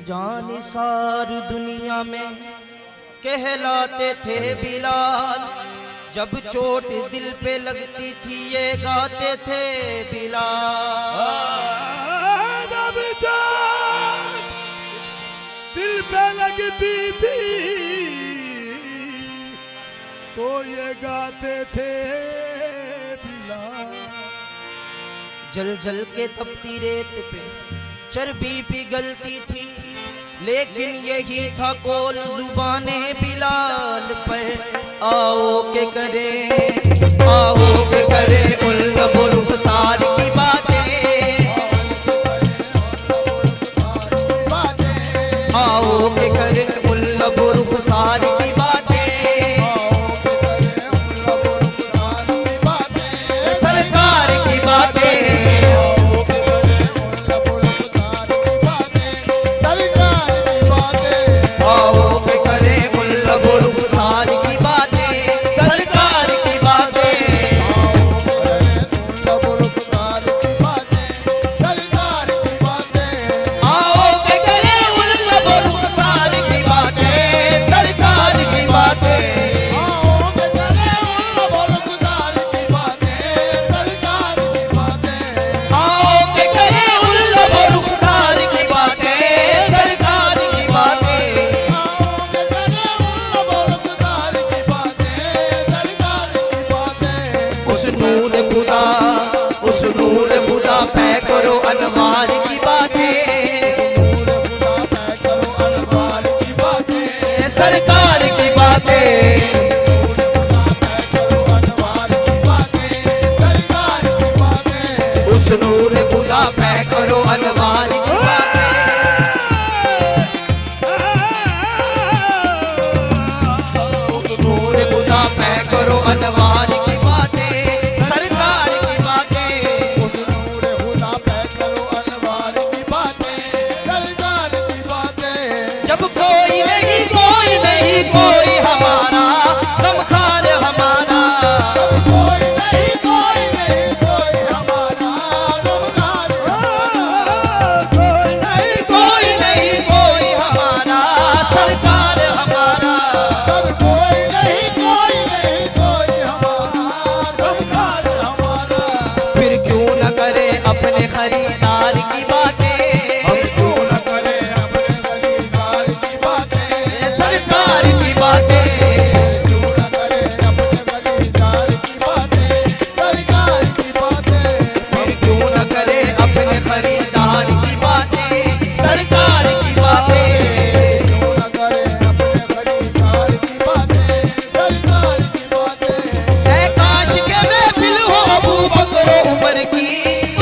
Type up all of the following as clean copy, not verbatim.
जानिसार दुनिया में कहलाते थे बिलाल, जब चोट दिल पे लगती थी ये गाते थे बिलाल। जब चोट दिल पे लगती थी तो ये गाते थे बिलाल। जल जल के तपती रेत पे चर्बी पिघलती थी, लेकिन यही था कौल जुबाने बिलाल पर। आओ के करे उन लबो रुखसार की बातें, आओ के करे उन लबो रुखसार की बातें, सरकार की बातें, उस नूर खुदा पे करो अनवार की बातें, सरकार की बातें, उस नूर खुदा पे करो अनवार की बातें, उस नूर खुदा पे करो अनवार की खरीदार की बातें, हम क्यों न करें अपने खरीदार की बातें, सरकार की बातें, क्यों न करें अपने खरीदार की बातें, सरकार की बातें, फिर क्यों न करें अपने खरीदार की बातें, सरकार की बातें, क्यों न करें अपने खरीदार की बातें, सरकार की बातें। ऐ काश के महफिल हो अबू बकर उमर की,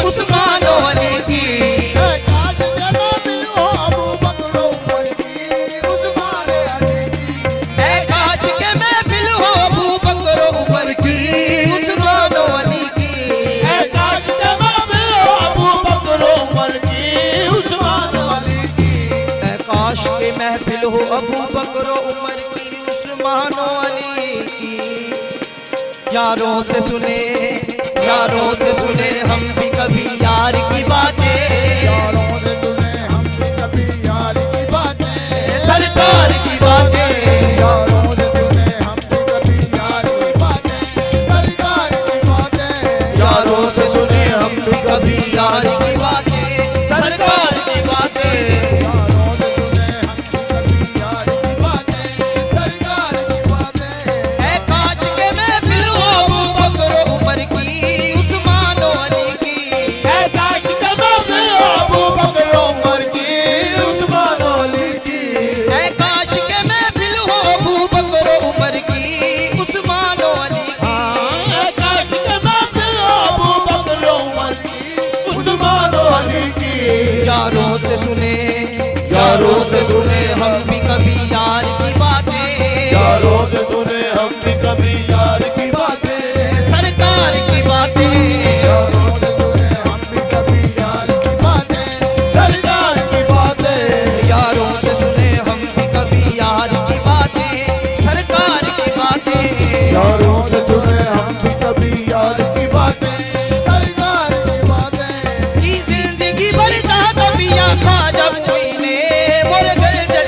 उस्मान अली की, काश के महफिल हो अबू बकर उमर की, उस्मान अली की, काश के महफिल हो अबू बकर उमर की, उस्मान अली की, काश के महफिल हो अबू बकर उमर की, उस्मान अली की, काश के महफिल हो अबू बकर उमर की, उस्मान अली की। यारों से सुने हम भी कभी यार की बातें, यारों से सुने हम भी कभी यार की बातें, सरकार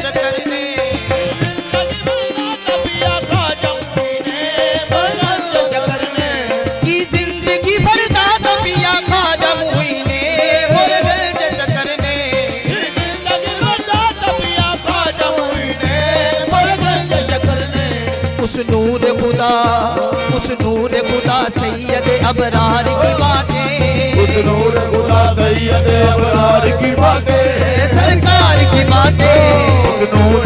शकर ने जिंदगी बरदाता पिया ख्वाजा मुईन बगल शकर ने की जिंदगी बरदाता पिया ख्वाजा मुईन बगल शकर ने जिंदगी बरदाता पिया ख्वाजा मुईन बगल शकर ने उस नूर खुदा सैयद अबरार की बातें उस नूर खुदा सैयद अबरार की बातें सरकार की बातें उस नूर